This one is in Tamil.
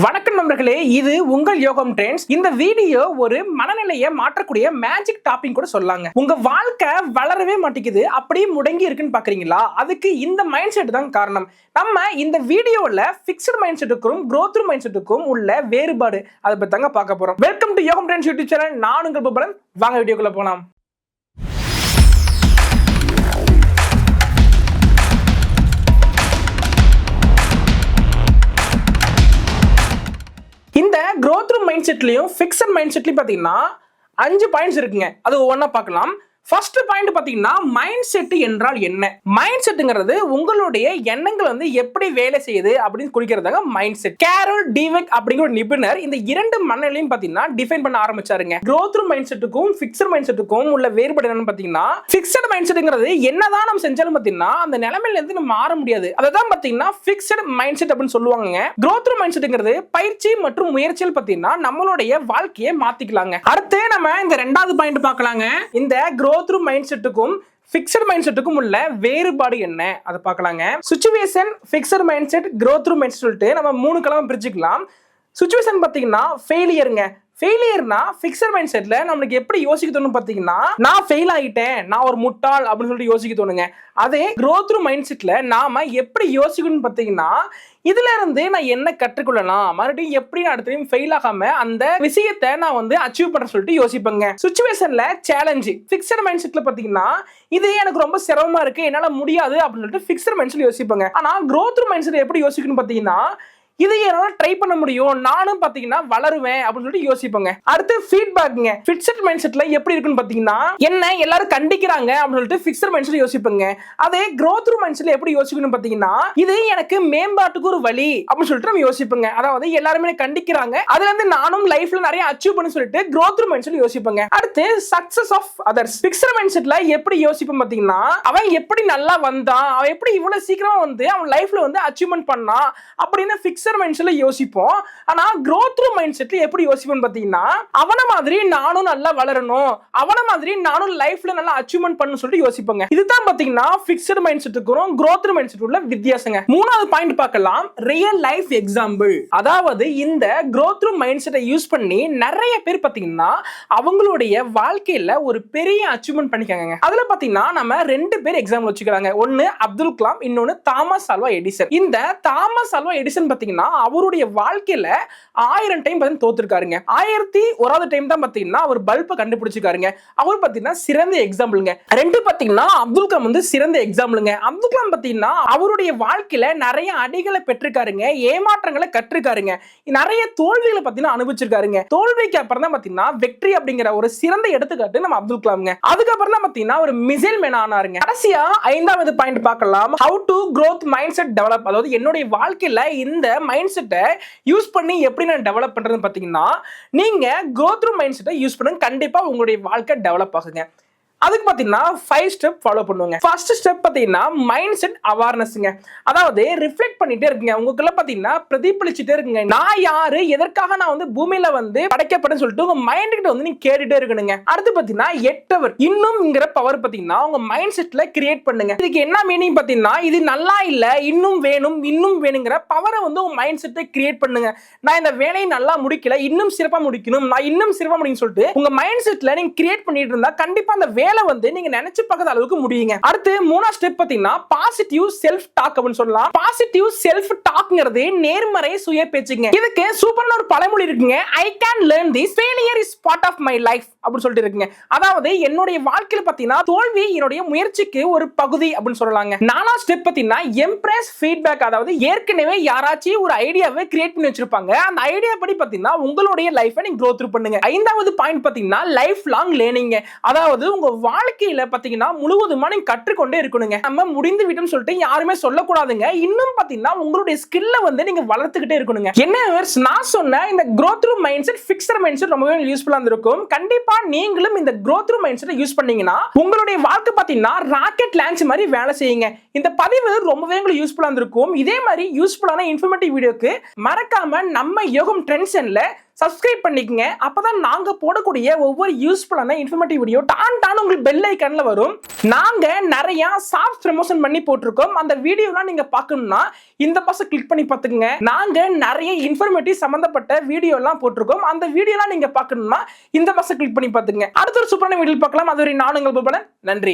வணக்கம் நண்பர்களே, இது உங்கள் யோகம் ட்ரெண்ட்ஸ். இந்த வீடியோ ஒரு மனநிலையை மாற்றக்கூடிய மேஜிக் டாப்பிங் கூட சொல்லலாங்க. உங்க வாழ்க்கை வளரவே மாட்டேங்குது, அப்படியே முடங்கி இருக்குன்னு பாக்குறீங்களா? அதுக்கு இந்த மைண்ட் செட் தான் காரணம். நம்ம இந்த வீடியோல ஃபிக்ஸ்ட் மைண்ட் செட்டுக்கும் growth மைண்ட் செட்டுக்கும் உள்ள வேறுபாடு அதை பத்தி தாங்க பார்க்க போறோம். வெல்கம் டு யோகம் ட்ரெண்ட்ஸ் யூடியூப் சேனல். நான் உங்கள் பபலன். வாங்க வீடியோக்குள்ள போலாம். இந்த growth மைண்ட் செட்லயும் ஃபிக்ஸ்ட் மைண்ட் செட்லயும் பாத்தீங்கன்னா 5 பாயிண்ட்ஸ் இருக்குங்க. அது ஒவ்வொன்றா பார்க்கலாம். ஃபர்ஸ்ட் பாயிண்ட் பாத்தீங்கன்னா மைண்ட் செட் என்றால் என்ன? மைண்ட் செட்ங்கிறது உங்களுடைய எண்ணங்கள் வந்து எப்படி வேலை செய்யுது அப்படின்னு குறிக்கிறதாங்க மைண்ட் செட். கேரல் டிவெக் அப்படிங்கிற ஒரு நிபுணர் இந்த இரண்டு மனநிலையும் பாத்தீங்கன்னா டிஃபைன் பண்ண ஆரம்பிச்சாருங்க. growth மைண்ட் செட்டுக்கும் ஃபிக்ஸ்ட் மைண்ட் செட்டுக்கும் உள்ள வேறுபாடு என்னன்னு பாத்தீங்கன்னா, ஃபிக்ஸ்ட் மைண்ட் செட்ங்கிறது என்னதான் நம்ம செஞ்சாலும் பாத்தீங்கன்னா அந்த நிலைமையில இருந்து நம்ம மாற முடியாது. அதான் பாத்தீங்கன்னா ஃபிக்ஸ்ட் மைண்ட் செட் அப்படின்னு சொல்லுவாங்க. growth மைண்ட் செட்ங்கிறது பயிற்சி மற்றும் முயற்சியில் பாத்தீங்கன்னா நம்மளுடைய வாழ்க்கையை மாத்திக்கலாங்க. அடுத்து நம்ம இந்த ரெண்டாவது பாயிண்ட் பார்க்கலாங்க. இந்த growth மைண்ட் செட்டுக்கும் ஃபிக்ஸ்ட் மைண்ட் செட்டுக்கும் உள்ள வேறுபாடு என்ன அதை பார்க்கலாங்க. Situation, fixed mind set, growth mind set சொல்லிட்டு நம்ம 3 கலமா பிரிச்சுக்கலாம். சிச்சுவேஷன் பாத்தீங்கன்னா ஃபெயிலியருங்க. ஃபெயிலியர்னா ஃபிக்ஸ்ட் மைண்ட் செட்ல நம்மளுக்கு எப்படி யோசிக்க தோணும் பாத்தீங்கன்னா, நான் ஃபெயில் ஆகிட்டேன், நான் ஒரு முட்டாள் அப்படின்னு சொல்லிட்டு யோசிக்க தோணுங்க. அதே growth மைண்ட் செட்ல நாம எப்படி யோசிக்கணும்னு பாத்தீங்கன்னா, இதுல இருந்து நான் என்ன கற்றுக்கொள்ளலாம், மறுபடியும் எப்படி நான் அடுத்த டைம் ஃபெயில் ஆகாம அந்த விஷயத்தை நான் வந்து அச்சீவ் பண்ண சொல்லிட்டு யோசிப்பேங்க. சிச்சுவேஷன்ல சேலஞ்ச். ஃபிக்ஸ்ட் மைண்ட் செட்ல பாத்தீங்கன்னா இது எனக்கு ரொம்ப சிரமமா இருக்கு, என்னால முடியாது அப்படின்னு சொல்லிட்டு ஃபிக்ஸ்ட் மைண்ட் செட் யோசிப்பாங்க. ஆனா growth மைண்ட் செட் எப்படி யோசிக்கணும் பாத்தீங்கன்னா, இது என்னால ட்ரை பண்ண முடியும், நானும் பாத்தீங்கன்னா வளருவேன் அப்படின்னு சொல்லிட்டு யோசிப்பேங்க. அடுத்து ஃபீட்பேக்ங்க. ஃபிக்ஸ்ட் மைண்ட் செட்ல எப்படி இருக்குன்னு பாத்தீங்கன்னா, என்ன எல்லாரும் கண்டிக்கிறாங்க அப்படின்னு சொல்லிட்டு ஃபிக்ஸ்ட் மைண்ட் செட் யோசிப்பேங்க. அதே growth மைண்ட் செட்ல எப்படி யோசிக்கணும் பாத்தீங்கன்னா, இது எனக்கு மேம்பாட்டுக்கு ஒரு வழி அப்படின்னு சொல்லிட்டு நம்ம யோசிப்பேங்க. அதாவது எல்லாருமே கண்டிக்கிறாங்க, அதுல இருந்து நானும் லைஃப்ல நிறைய அச்சீவ் பண்ண சொல்லிட்டு growth மைண்ட் செட் யோசிப்பேங்க. அடுத்து success of others. Fixed mind செட்ல எப்படி யோசிப்பேன் பாத்தீங்கன்னா, அவன் எப்படி நல்லா வந்தான், அவன் எப்படி இவ்வளவு சீக்கிரமா வந்து அவன் லைஃப்ல வந்து அச்சீவ்மெண்ட் பண்ணான் அப்படின்னு ஃபிக்ஸ்ட் மைண்ட் செட்ல யோசிப்போம். ஆனா growth மைண்ட் செட்ல எப்படி யோசிப்பேன்னு பாத்தீங்கன்னா, அவன மாதிரி நானும் நல்லா வளரணும், அவன மாதிரி நானும் லைஃப்ல நல்லா அச்சீவ்மெண்ட் பண்ணனும் சொல்லிட்டு யோசிப்பேங்க. இதுதான் பாத்தீங்கன்னா ஃபிக்ஸ்ட் மைண்ட் செட்டுக்கும் growth மைண்ட் செட் உள்ள வித்தியாசங்க. மூணாவது பாயிண்ட் பார்க்கலாம், ரியல் லைஃப் எக்ஸாம்பிள். அதாவது இந்த growth மைண்ட் செட்டை யூஸ் பண்ணி நிறைய பேர் பாத்தீங்கன்னா அவங்களுடைய வாழ்க்கையில ஒரு பெரிய அச்சீவ்மெண்ட் பண்ணிருக்காங்க. அதுல பாத்தீங்கன்னா நம்ம 2 பேர் எக்ஸாம்பிள் வச்சுக்கலாங்க. ஒன்னு அப்துல் கலாம், இன்னொன்னு தாமஸ் ஆல்வா எடிசன். இந்த தாமஸ் ஆல்வா எடிசன் பாத்தீங்கன்னா அவருடைய வாழ்க்கையில 1000 டைம் தோத்துருக்காருங்க. 1001வது டைம் தான் பாத்தீங்கன்னா அவர் பல்பை கண்டுபிடிச்சிருக்காருங்க. அவர் பாத்தீங்கன்னா சிறந்த எக்ஸாம்பிள்ங்க. 2 பாத்தீங்கன்னா அப்துல் கலாம் வந்து சிறந்த எக்ஸாம்பிள்ங்க. அப்துல் கலாம் பாத்தீங்கன்னா அவருடைய வாழ்க்கையில நிறைய அடிகளை பெற்றிருக்காருங்க, ஏமாற்றங்களை கற்றிருக்காருங்க, நிறைய தோல்விகளை பாத்தீங்கன்னா அனுபவிச்சிருக்காருங்க. தோல்விக்கு அப்புறம் தான் பாத்தீங்கன்னா வெற்றி அப்படிங்கிற ஒரு சிறந்த எடுத்துக்காட்டு நம்ம அப்துல் கலாம்ங்க. அதுக்கப்புறம் தான் பாத்தீங்கன்னா ஒரு மிசைல் மேன் ஆனாருங்க. கடைசியா 5வது பாயிண்ட் பார்க்கலாம், how to growth mindset develop. அதாவது என்னுடைய வாழ்க்கையில இந்த மைண்ட் செட்டை யூஸ் பண்ணி எப்படி நான் டெவலப் பண்றதுன்னு பாத்தீங்கன்னா, நீங்க growth மைண்ட் செட்டை யூஸ் பண்ணுங்க, கண்டிப்பா உங்களுடைய வாழ்க்கை டெவலப் ஆகுங்க. அதுக்கு பாத்தீங்கன்னா 5 ஸ்டெப் ஃபாலோ பண்ணுங்க. ஃபர்ஸ்ட் ஸ்டெப் பாத்தீங்கன்னா மைண்ட் செட் அவேர்னஸ்ங்க. அதாவது ரிஃப்ளெக்ட் பண்ணிட்டே இருக்குங்க, உங்களுக்குள்ள பாத்தீங்கன்னா பிரதிபலிச்சுட்டே இருக்குங்க. நான் யாரு, எதற்காக நான் வந்து பூமியில வந்து படைக்கப்பட்டேன்னு சொல்லிட்டு உங்க மைண்ட் கிட்ட வந்து நீங்க கேட்டுட்டே இருக்கணுங்க. அடுத்து பாத்தீங்கன்னா 8 hour இன்னும்ங்கிற பவர் பாத்தீங்கன்னா உங்க மைண்ட் செட்ல கிரியேட் பண்ணுங்க. இதுக்கு என்ன மீனிங் பாத்தீங்கன்னா, இது நல்லா இல்ல, இன்னும் வேணும், இன்னும் வேணுங்கிற பவரை வந்து உங்க மைண்ட் செட்டை கிரியேட் பண்ணுங்க. நான் இந்த வேலையை நல்லா முடிக்கல, இன்னும் சிறப்பா முடிக்கணும், நான் இன்னும் சிறப்பா முடியும் சொல்லிட்டு உங்க மைண்ட் செட்ல நீங்க கிரியேட் பண்ணிட்டு இருந்தா கண்டிப்பா அந்த வேலை வந்து நீங்க நினைச்சு பார்க்காத அளவுக்கு முடியுங்க. அடுத்து 3வது ஸ்டெப் பாத்தீங்கன்னா பாசிட்டிவ் செல்ஃப் டாக் அப்படின்னு சொல்லலாம். பாசிட்டிவ் செல்ஃப் டாக்ங்கிறது நேர்மறை சுய பேச்சுங்க. இதுக்கு சூப்பரான ஒரு பழமொழி இருக்குங்க, I can learn this, failure is part of my life அப்படின்னு சொல்லிட்டு இருக்குங்க. அதாவது என்னுடைய வாழ்க்கையில பாத்தீங்கன்னா தோல்வி என்னுடைய முயற்சிக்கு ஒரு பகுதி அப்படின்னு சொல்லலாங்க. 4வது ஸ்டெப் பாத்தீங்கன்னா எம்ப்ரஸ் ஃபீட்பேக். அதாவது ஏற்கனவே யாராச்சும் ஒரு ஐடியாவை கிரியேட் பண்ணி வச்சிருப்பாங்க, அந்த ஐடியா படி பாத்தீங்கன்னா உங்களுடைய லைஃபை நீங்க growth பண்ணுங்க. 5வது பாயிண்ட் பாத்தீங்கன்னா லைஃப் லாங் லேர்னிங். அதாவது உங்க வாழ்க்கையில பாத்தீங்கன்னா முழுவதுமா நீங்க கற்றுக்கொண்டே இருக்கணுங்க. நம்ம முடிந்து விட்டோம்னு சொல்லிட்டு யாருமே சொல்லக்கூடாதுங்க. இன்னும் பாத்தீங்கன்னா உங்களுடைய ஸ்கில்ல வந்து நீங்க வளர்த்துக்கிட்டே இருக்கணுங்க. என்ன நான் சொன்ன இந்த growth mind set, fixed mind set ரொம்பவே யூஸ்ஃபுல்லா இருக்கும். கண்டிப்பா கண்டிப்பா நீங்களும் இந்த growth through mindset யூஸ் பண்ணீங்கன்னா உங்களுடைய வாழ்க்கை பாத்தீங்கன்னா ராக்கெட் லான்ச் மாதிரி வேலை செய்யுங்க. இந்த பதிவு ரொம்பவே உங்களுக்கு யூஸ்ஃபுல்லா இருந்திருக்கும். இதே மாதிரி யூஸ்ஃபுல்லான இன்ஃபர்மேட்டிவ் வீடியோக்கு மறக்காம நம்ம யோகம் ட்ரெண்ட்ஸ்ல சப்ஸ்கிரைப் பண்ணிக்கங்க. அப்பதான் நாங்க போடக்கூடிய ஒவ்வொரு யூஸ்ஃபுல்லான இன்ஃபர்மேட்டிவ் வீடியோ டான் உங்களுக்கு பெல் ஐகான்ல வரும். நாங்க நிறைய சாஃப்ட் ப்ரமோஷன் பண்ணி போட்டிருக்கோம். அந்த வீடியோலாம் நீங்க பார்க்கணும்னா இந்த பக்கம் கிளிக் பண்ணி பார்த்துக்கங்க. நாங்க நிறைய இன்ஃபர்மேட்டிவ் சம்பந்தப்பட்ட வீடியோ எல்லாம் போட்டிருக்கோம். அந்த வீடியோலாம் நீங்க பார்க்கணும்னா இந்த பக்கம் கிளிக் பண்ணி பார்த்துங்க. அடுத்த ஒரு சூப்பரான வீடியோ பார்க்கலாம். அதுவரை நான் உங்கள் பாபுலன். நன்றி.